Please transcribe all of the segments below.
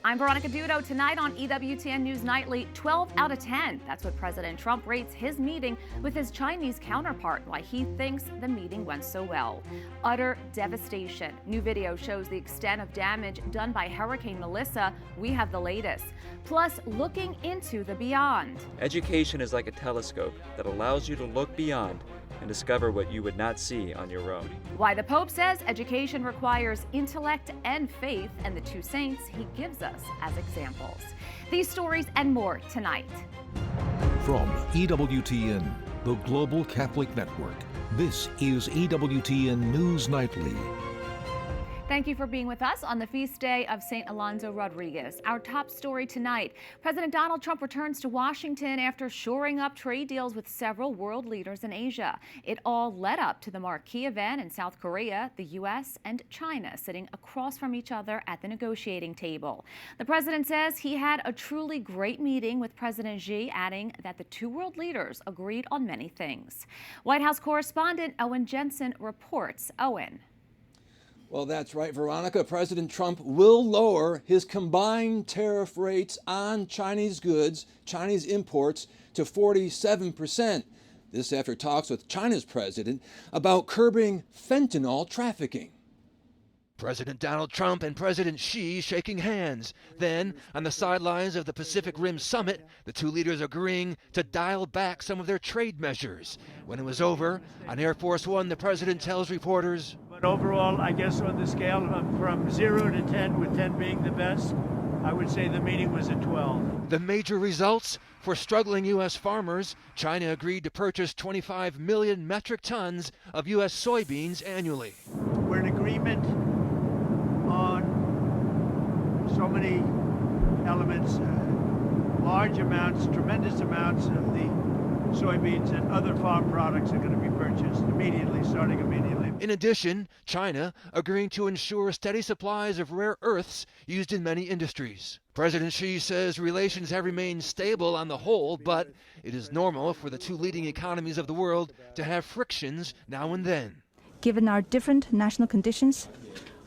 I'm Veronica Dudo. Tonight on EWTN News Nightly, 12 out of 10. That's what President Trump rates his meeting with his Chinese counterpart, why he thinks the meeting went so well. Utter devastation. New video shows the extent of damage done by Hurricane Melissa. We have the latest. Plus, looking into the beyond. Education is like a telescope that allows you to look beyond and discover what you would not see on your own. Why the Pope says education requires intellect and faith, and the two saints he gives us as examples. These stories and more tonight. From EWTN, the Global Catholic Network, this is EWTN News Nightly. Thank you for being with us on the feast day of St. Alonso Rodriguez. Our top story tonight, President Donald Trump returns to Washington after shoring up trade deals with several world leaders in Asia. It all led up to the marquee event in South Korea, the U.S. and China sitting across from each other at the negotiating table. The president says he had a truly great meeting with President Xi, adding that the two world leaders agreed on many things. White House correspondent Owen Jensen reports. Owen. Well, that's right, Veronica. President Trump will lower his combined tariff rates on Chinese goods, Chinese imports, to 47%. This after talks with China's president about curbing fentanyl trafficking. President Donald Trump and President Xi shaking hands. Then, on the sidelines of the Pacific Rim Summit, the two leaders agreeing to dial back some of their trade measures. When it was over, on Air Force One, the president tells reporters, "But overall, I guess on the scale from 0 to 10, with 10 being the best, I would say the meeting was a 12. The major results for struggling U.S. farmers: China agreed to purchase 25 million metric tons of U.S. soybeans annually. We're in agreement on so many elements, large amounts, tremendous amounts of the soybeans and other farm products are going to be purchased immediately, starting immediately. In addition, China agreeing to ensure steady supplies of rare earths used in many industries. President Xi says relations have remained stable on the whole, but it is normal for the two leading economies of the world to have frictions now and then. Given our different national conditions,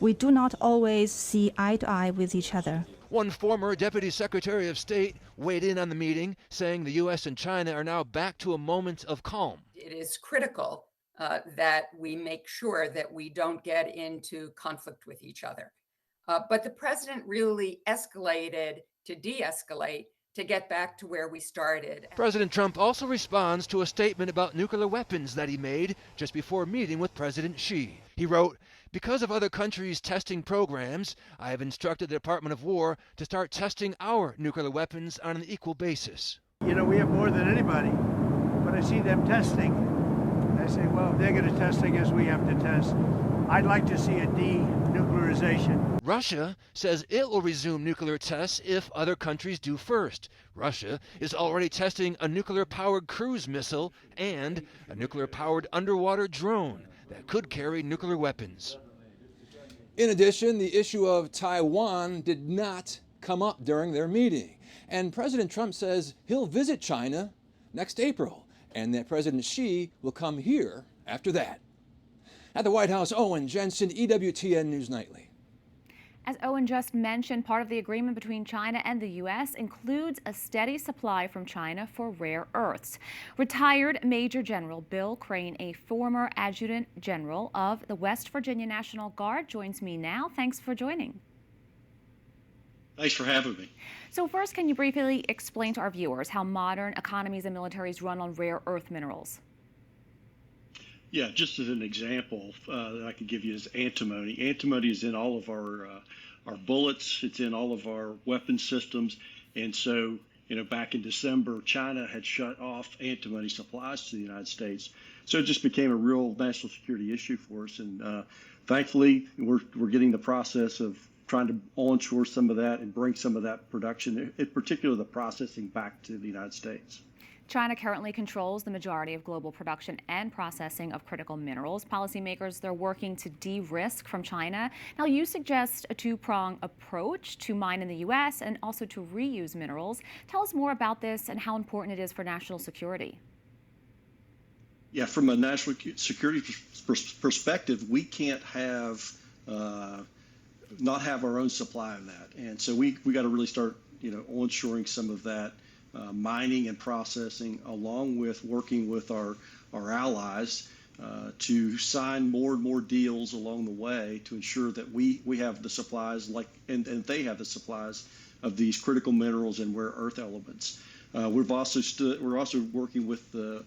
we do not always see eye to eye with each other. One former Deputy Secretary of State weighed in on the meeting, saying the U.S. and China are now back to a moment of calm. It is critical that we make sure that we don't get into conflict with each other. But the president really escalated to de-escalate to get back to where we started. President Trump also responds to a statement about nuclear weapons that he made just before meeting with President Xi. He wrote, "Because of other countries' testing programs, I have instructed the Department of War to start testing our nuclear weapons on an equal basis." You know, we have more than anybody, but I see them testing. I say, well, if they're going to test, I guess we have to test. I'd like to see a denuclearization. Russia says it will resume nuclear tests if other countries do first. Russia is already testing a nuclear-powered cruise missile and a nuclear-powered underwater drone that could carry nuclear weapons. In addition, the issue of Taiwan did not come up during their meeting. And President Trump says he'll visit China next April, and that President Xi will come here after that. At the White House, Owen Jensen, EWTN News Nightly. As Owen just mentioned, part of the agreement between China and the U.S. includes a steady supply from China for rare earths. Retired Major General Bill Crane, a former Adjutant General of the West Virginia National Guard, joins me now. Thanks for joining. Thanks for having me. So first, can you briefly explain to our viewers how modern economies and militaries run on rare earth minerals? Yeah, just as an example that I could give you is antimony. Antimony is in all of our bullets. It's in all of our weapon systems. And so, you know, back in December, China had shut off antimony supplies to the United States. So it just became a real national security issue for us. And thankfully, we're getting the process of trying to onshore some of that and bring some of that production, in particular the processing, back to the United States. China currently controls the majority of global production and processing of critical minerals. Policymakers, they're working to de-risk from China. Now, you suggest a two-pronged approach to mine in the U.S. and also to reuse minerals. Tell us more about this and how important it is for national security. Yeah, from a national security perspective, we can't have not have our own supply of that. And so we got to really start, onshoring some of that mining and processing, along with working with our allies to sign more and more deals along the way to ensure that we have the supplies and they have the supplies of these critical minerals and rare earth elements. I'm also working with the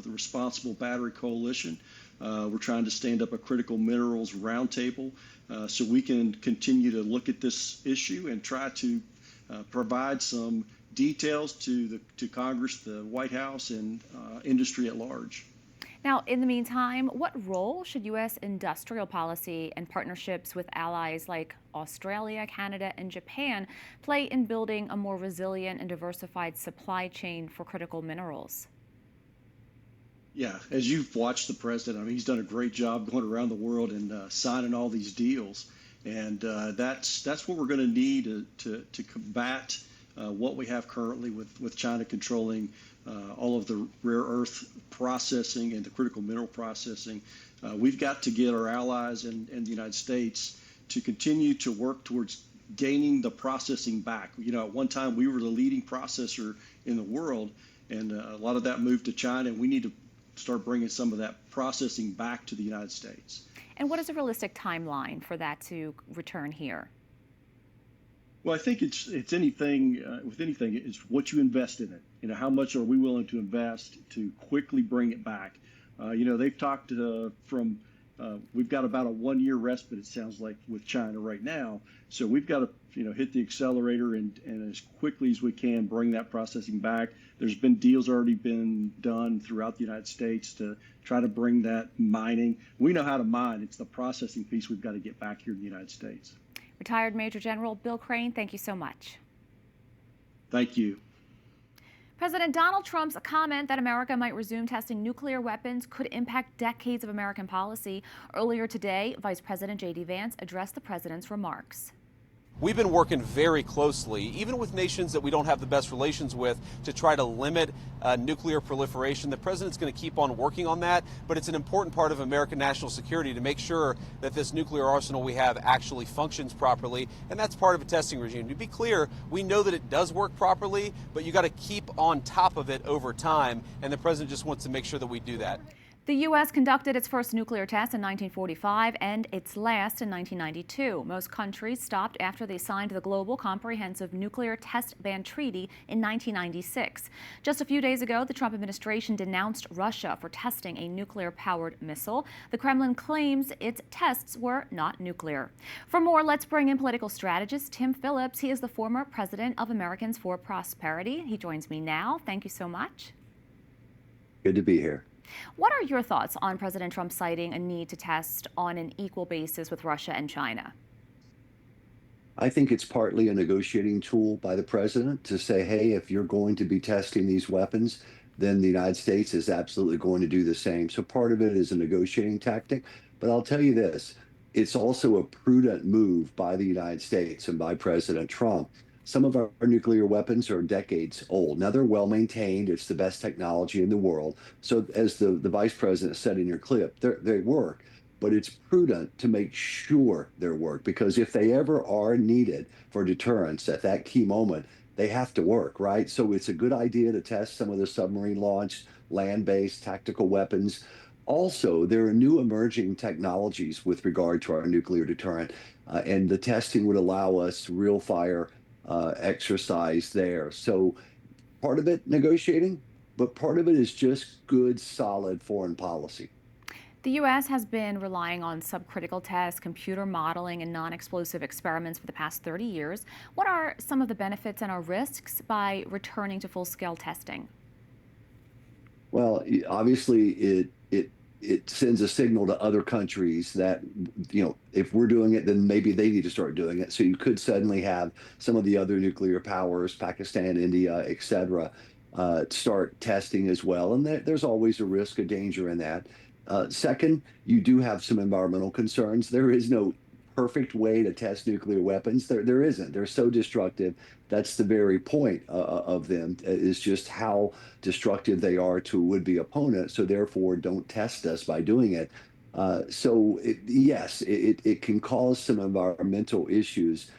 Responsible Battery Coalition. We're trying to stand up a critical minerals roundtable so we can continue to look at this issue and try to provide some details to Congress, the White House, and industry at large. Now, in the meantime, what role should U.S. industrial policy and partnerships with allies like Australia, Canada, and Japan play in building a more resilient and diversified supply chain for critical minerals? Yeah, as you've watched the president, he's done a great job going around the world and signing all these deals, and that's what we're going to need to combat what we have currently with China controlling all of the rare earth processing and the critical mineral processing. We've got to get our allies and the United States to continue to work towards gaining the processing back. At one time we were the leading processor in the world, and a lot of that moved to China, and we need to start bringing some of that processing back to the United States. And what is a realistic timeline for that to return here? Well, I think it's anything with anything. It's what you invest in it. How much are we willing to invest to quickly bring it back? They've talked we've got about a 1-year respite, it sounds like, with China right now. So we've got to hit the accelerator and as quickly as we can bring that processing back. There's been deals already been done throughout the United States to try to bring that mining. We know how to mine. It's the processing piece we've got to get back here in the United States. Retired Major General Bill Crane, thank you so much. Thank you. President Donald Trump's comment that America might resume testing nuclear weapons could impact decades of American policy. Earlier today, Vice President J.D. Vance addressed the president's remarks. We've been working very closely, even with nations that we don't have the best relations with, to try to limit nuclear proliferation. The president's going to keep on working on that, but it's an important part of American national security to make sure that this nuclear arsenal we have actually functions properly, and that's part of a testing regime. To be clear, we know that it does work properly, but you got to keep on top of it over time, and the president just wants to make sure that we do that. The U.S. conducted its first nuclear test in 1945 and its last in 1992. Most countries stopped after they signed the Global Comprehensive Nuclear Test Ban Treaty in 1996. Just a few days ago, the Trump administration denounced Russia for testing a nuclear-powered missile. The Kremlin claims its tests were not nuclear. For more, let's bring in political strategist Tim Phillips. He is the former president of Americans for Prosperity. He joins me now. Thank you so much. Good to be here. What are your thoughts on President Trump citing a need to test on an equal basis with Russia and China? I think it's partly a negotiating tool by the president to say, hey, if you're going to be testing these weapons, then the United States is absolutely going to do the same. So part of it is a negotiating tactic. But I'll tell you this, it's also a prudent move by the United States and by President Trump. Some of our nuclear weapons are decades old. Now, they're well maintained. It's the best technology in the world. So as the vice president said in your clip, they work. But it's prudent to make sure they work, because if they ever are needed for deterrence at that key moment, they have to work, right? So it's a good idea to test some of the submarine-launched, land-based tactical weapons. Also, there are new emerging technologies with regard to our nuclear deterrent, and the testing would allow us real fire exercise there. So part of it negotiating, but part of it is just good, solid foreign policy. The U.S. has been relying on subcritical tests, computer modeling, and non-explosive experiments for the past 30 years. What are some of the benefits and our risks by returning to full-scale testing? Well, obviously, it sends a signal to other countries that, if we're doing it, then maybe they need to start doing it. So you could suddenly have some of the other nuclear powers, Pakistan, India, et cetera, start testing as well. And there's always a risk, a danger in that. Second, you do have some environmental concerns. There is no perfect way to test nuclear weapons. There isn't. They're so destructive. That's the very point of them, is just how destructive they are to a would-be opponent. So therefore, don't test us by doing it. Yes, it can cause some environmental issues.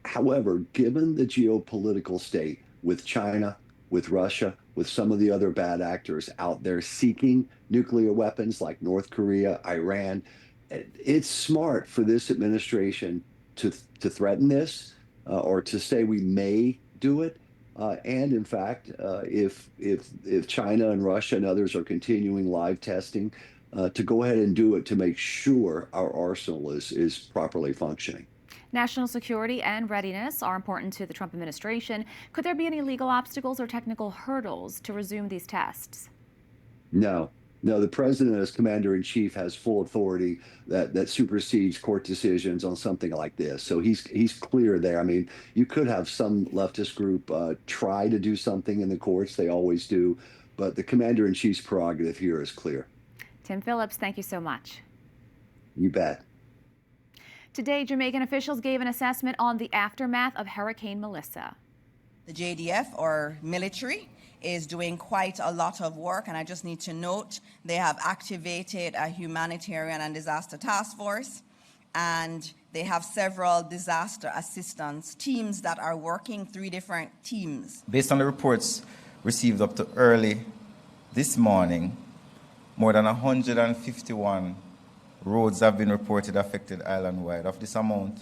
However, given the geopolitical state with China, with Russia, with some of the other bad actors out there seeking nuclear weapons like North Korea, Iran, it's smart for this administration to threaten this or to say we may do it. And in fact, if China and Russia and others are continuing live testing, to go ahead and do it to make sure our arsenal is properly functioning. National security and readiness are important to the Trump administration. Could there be any legal obstacles or technical hurdles to resume these tests? No, the president as commander-in-chief has full authority that supersedes court decisions on something like this. So he's clear there. I mean, you could have some leftist group try to do something in the courts. They always do. But the commander-in-chief's prerogative here is clear. Tim Phillips, thank you so much. You bet. Today, Jamaican officials gave an assessment on the aftermath of Hurricane Melissa. The JDF, or military, is doing quite a lot of work, and I just need to note they have activated a humanitarian and disaster task force, and they have several disaster assistance teams that are working, 3 different teams. Based on the reports received up to early this morning, more than 151 roads have been reported affected island-wide. Of this amount,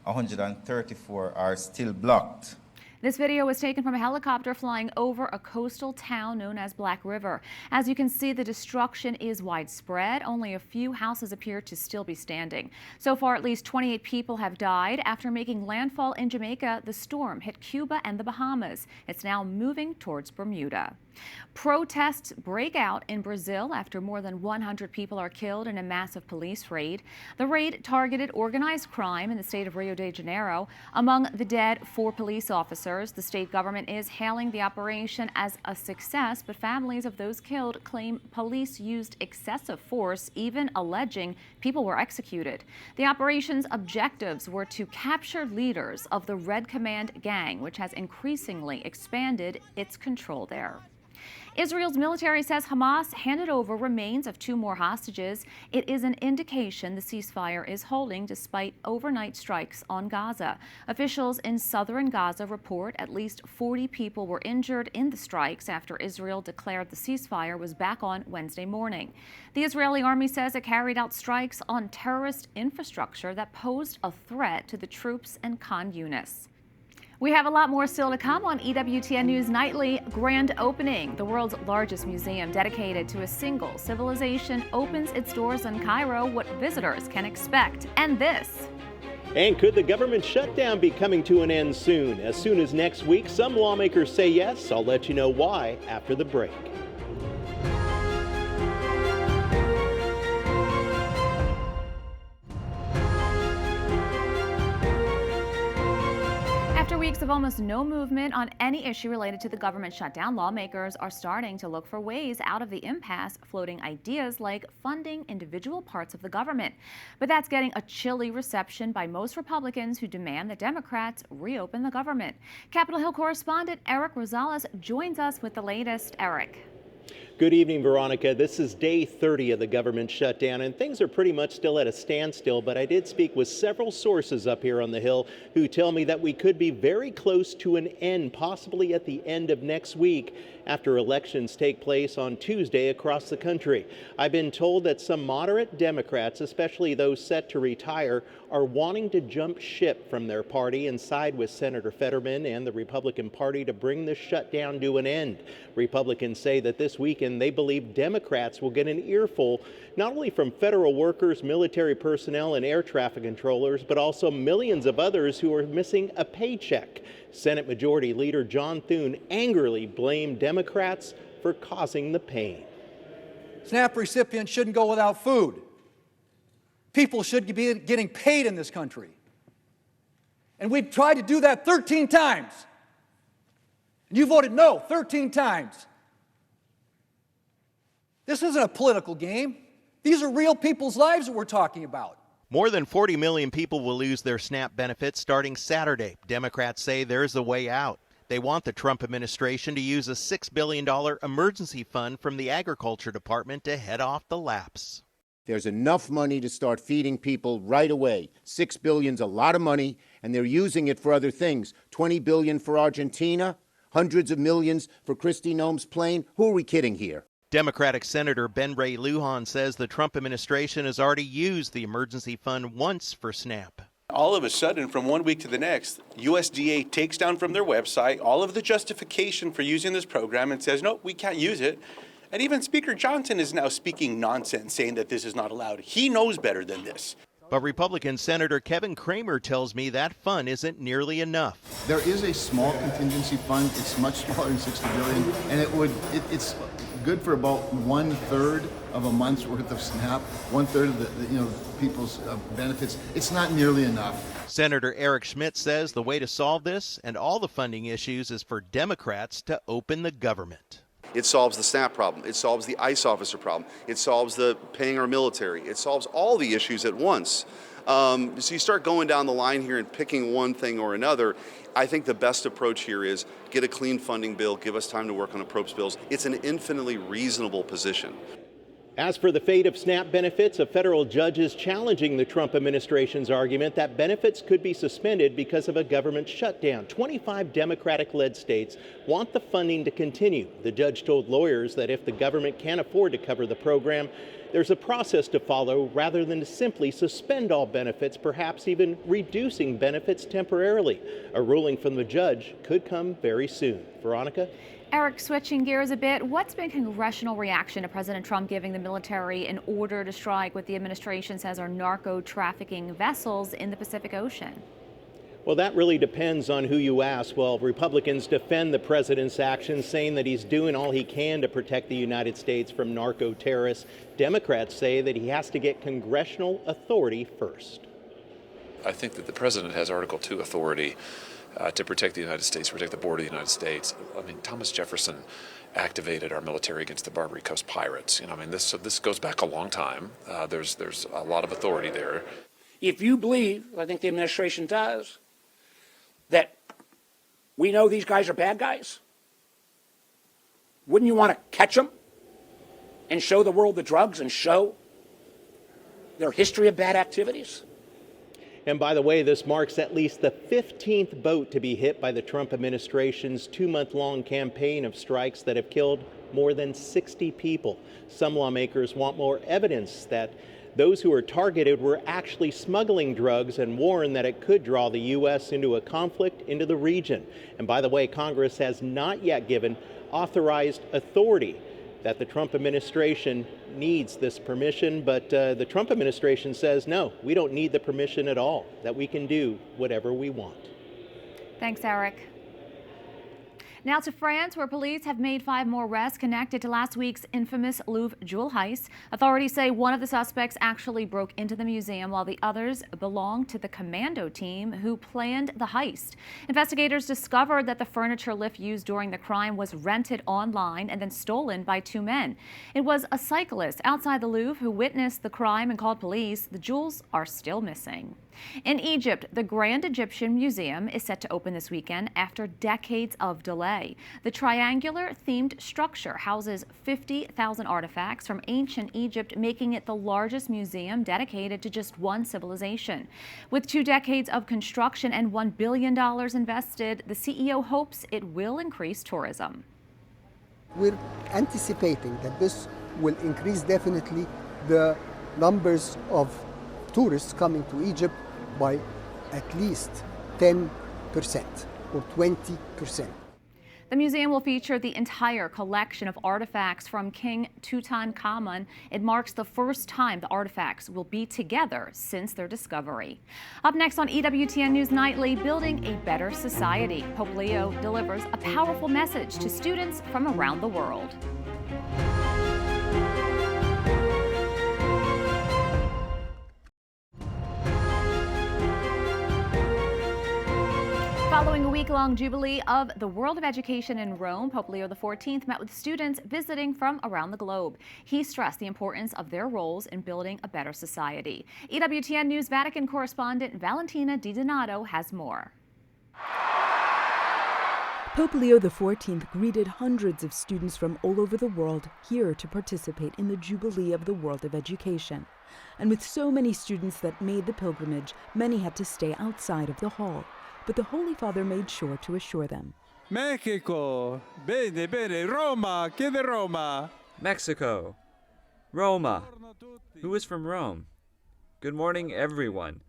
134 are still blocked. This video was taken from a helicopter flying over a coastal town known as Black River. As you can see, the destruction is widespread. Only a few houses appear to still be standing. So far, at least 28 people have died. After making landfall in Jamaica, the storm hit Cuba and the Bahamas. It's now moving towards Bermuda. Protests break out in Brazil after more than 100 people are killed in a massive police raid. The raid targeted organized crime in the state of Rio de Janeiro. Among the dead, 4 police officers. The state government is hailing the operation as a success, but families of those killed claim police used excessive force, even alleging people were executed. The operation's objectives were to capture leaders of the Red Command gang, which has increasingly expanded its control there. Israel's military says Hamas handed over remains of 2 more hostages. It is an indication the ceasefire is holding despite overnight strikes on Gaza. Officials in southern Gaza report at least 40 people were injured in the strikes after Israel declared the ceasefire was back on Wednesday morning. The Israeli army says it carried out strikes on terrorist infrastructure that posed a threat to the troops and Khan Yunis. We have a lot more still to come on EWTN News Nightly. Grand opening. The world's largest museum dedicated to a single civilization opens its doors in Cairo. What visitors can expect. And this. And could the government shutdown be coming to an end soon? As soon as next week, some lawmakers say yes. I'll let you know why after the break. After weeks of almost no movement on any issue related to the government shutdown, lawmakers are starting to look for ways out of the impasse, floating ideas like funding individual parts of the government. But that's getting a chilly reception by most Republicans who demand that Democrats reopen the government. Capitol Hill correspondent Eric Rosales joins us with the latest. Eric. Good evening, Veronica. This is day 30 of the government shutdown, and things are pretty much still at a standstill, but I did speak with several sources up here on the Hill who tell me that we could be very close to an end, possibly at the end of next week, after elections take place on Tuesday across the country. I've been told that some moderate Democrats, especially those set to retire, are wanting to jump ship from their party and side with Senator Fetterman and the Republican Party to bring the shutdown to an end. Republicans say that this weekend they believe Democrats will get an earful not only from federal workers, military personnel, and air traffic controllers, but also millions of others who are missing a paycheck. Senate Majority Leader John Thune angrily blamed Democrats for causing the pain. SNAP recipients shouldn't go without food. People should be getting paid in this country. And we've tried to do that 13 times. And you voted no 13 times. This isn't a political game. These are real people's lives that we're talking about. More than 40 million people will lose their SNAP benefits starting Saturday. Democrats say there's a way out. They want the Trump administration to use a $6 billion emergency fund from the Agriculture Department to head off the lapse. There's enough money to start feeding people right away. $6 billion's a lot of money, and they're using it for other things. $20 billion for Argentina, hundreds of millions for Kristi Noem's plane. Who are we kidding here? Democratic Senator Ben Ray Lujan says the Trump administration has already used the emergency fund once for SNAP. All of a sudden, from one week to the next, USDA takes down from their website all of the justification for using this program and says, no, we can't use it. And even Speaker Johnson is now speaking nonsense, saying that this is not allowed. He knows better than this. But Republican Senator Kevin Cramer tells me that fund isn't nearly enough. There is a small contingency fund. It's much smaller than $60 billion, and it's good for about 1/3 of a month's worth of SNAP, 1/3 of the people's benefits. It's not nearly enough. Senator Eric Schmidt says the way to solve this and all the funding issues is for Democrats to open the government. It solves the SNAP problem. It solves the ICE officer problem. It solves the paying our military. It solves all the issues at once. So you start going down the line here and picking one thing or another. I think the best approach here is get a clean funding bill, give us time to work on appropriate bills. It's an infinitely reasonable position. As for the fate of SNAP benefits, a federal judge is challenging the Trump administration's argument that benefits could be suspended because of a government shutdown. 25 Democratic-led states want the funding to continue. The judge told lawyers that if the government can't afford to cover the program, there's a process to follow rather than to simply suspend all benefits, perhaps even reducing benefits temporarily. A ruling from the judge could come very soon. Veronica? Eric, switching gears a bit, what's been congressional reaction to President Trump giving the military an order to strike what the administration says are narco-trafficking vessels in the Pacific Ocean? Well, that really depends on who you ask. Well, Republicans defend the president's actions, saying that he's doing all he can to protect the United States from narco-terrorists. Democrats say that he has to get congressional authority first. I think that the president has Article 2 authority to protect the United States, protect the border of the United States. I mean, Thomas Jefferson activated our military against the Barbary Coast pirates. This goes back a long time. There's a lot of authority there. If you believe, I think the administration does, that we know these guys are bad guys, wouldn't you want to catch them and show the world the drugs and show their history of bad activities? And by the way, this marks at least the 15th boat to be hit by the Trump administration's 2-month-long campaign of strikes that have killed more than 60 people. Some lawmakers want more evidence that those who are targeted were actually smuggling drugs and warn that it could draw the U.S. into a conflict into the region. And by the way, Congress has not yet given authorized authority that the Trump administration needs this permission, but the Trump administration says, no, we don't need the permission at all, that we can do whatever we want. Thanks, Eric. Now to France, where police have made 5 more arrests connected to last week's infamous Louvre jewel heist. Authorities say one of the suspects actually broke into the museum, while the others belong to the commando team who planned the heist. Investigators discovered that the furniture lift used during the crime was rented online and then stolen by 2 men. It was a cyclist outside the Louvre who witnessed the crime and called police. The jewels are still missing. In Egypt, the Grand Egyptian Museum is set to open this weekend after decades of delay. The triangular-themed structure houses 50,000 artifacts from ancient Egypt, making it the largest museum dedicated to just one civilization. With 2 decades of construction and $1 billion invested, the CEO hopes it will increase tourism. We're anticipating that this will increase definitely the numbers of tourists coming to Egypt by at least 10% or 20%. The museum will feature the entire collection of artifacts from King Tutankhamun. It marks the first time the artifacts will be together since their discovery. Up next on EWTN News Nightly, building a better society. Pope Leo delivers a powerful message to students from around the world. Following a week-long Jubilee of the world of education in Rome, Pope Leo XIV met with students visiting from around the globe. He stressed the importance of their roles in building a better society. EWTN News Vatican correspondent Valentina Di Donato has more. Pope Leo XIV greeted hundreds of students from all over the world here to participate in the Jubilee of the world of education. And with so many students that made the pilgrimage, many had to stay outside of the hall. But the Holy Father made sure to assure them. Mexico! Bene, bene. Roma! Chiede Roma! Mexico. Roma. Who is from Rome? Good morning, everyone.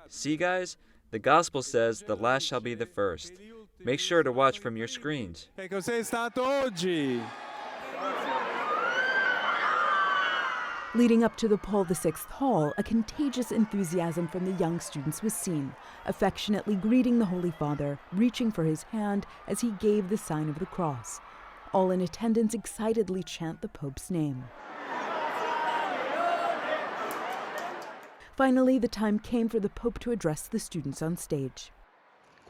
See, guys? The Gospel says the last shall be the first. Make sure to watch from your screens. E cos'è stato oggi? Leading up to the Paul VI Hall, a contagious enthusiasm from the young students was seen, affectionately greeting the Holy Father, reaching for his hand as he gave the sign of the cross. All in attendance excitedly chant the Pope's name. Finally, the time came for the Pope to address the students on stage.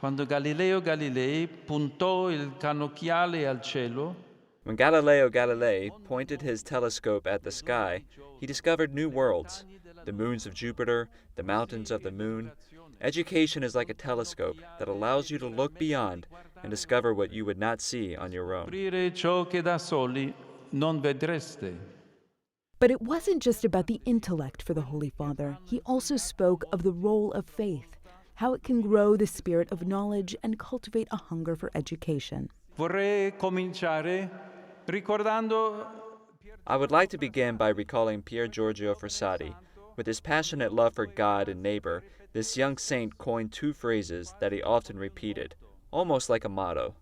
Quando Galileo Galilei puntò il cannocchiale al cielo, When Galileo Galilei pointed his telescope at the sky, he discovered new worlds, the moons of Jupiter, the mountains of the moon. Education is like a telescope that allows you to look beyond and discover what you would not see on your own. aprire ciò che da soli non vedreste. But it wasn't just about the intellect for the Holy Father. He also spoke of the role of faith, how it can grow the spirit of knowledge and cultivate a hunger for education. Vorrei cominciare ricordando I would like to begin by recalling Pier Giorgio Frassati. With his passionate love for God and neighbor, this young saint coined two phrases that he often repeated, almost like a motto.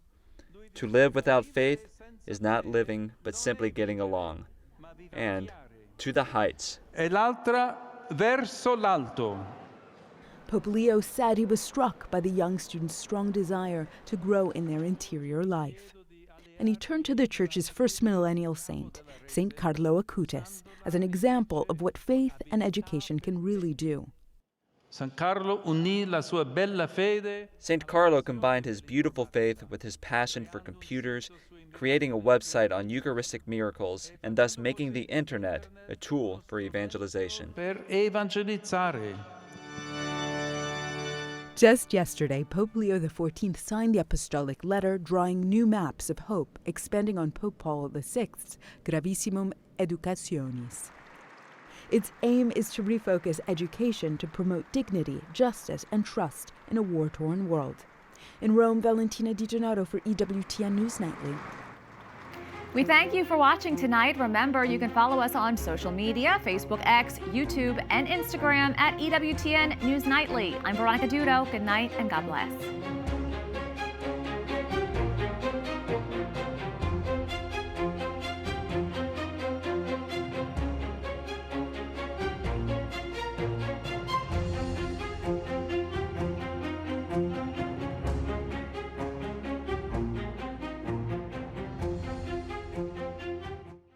To live without faith is not living, but simply getting along. And to the heights. e l'altra verso l'alto. Pope Leo said he was struck by the young students' strong desire to grow in their interior life. And he turned to the Church's first millennial saint, St. Carlo Acutis, as an example of what faith and education can really do. San Carlo unì la sua bella fede. St. Carlo combined his beautiful faith with his passion for computers, creating a website on Eucharistic miracles, and thus making the internet a tool for evangelization. Per evangelizzare. Just yesterday, Pope Leo XIV signed the apostolic letter drawing new maps of hope, expanding on Pope Paul VI's Gravissimum Educationis. Its aim is to refocus education to promote dignity, justice, and trust in a war-torn world. In Rome, Valentina Di Donato for EWTN News Nightly. We thank you for watching tonight. Remember, you can follow us on social media, Facebook, X, YouTube, and Instagram at EWTN News Nightly. I'm Veronica Dudo. Good night and God bless.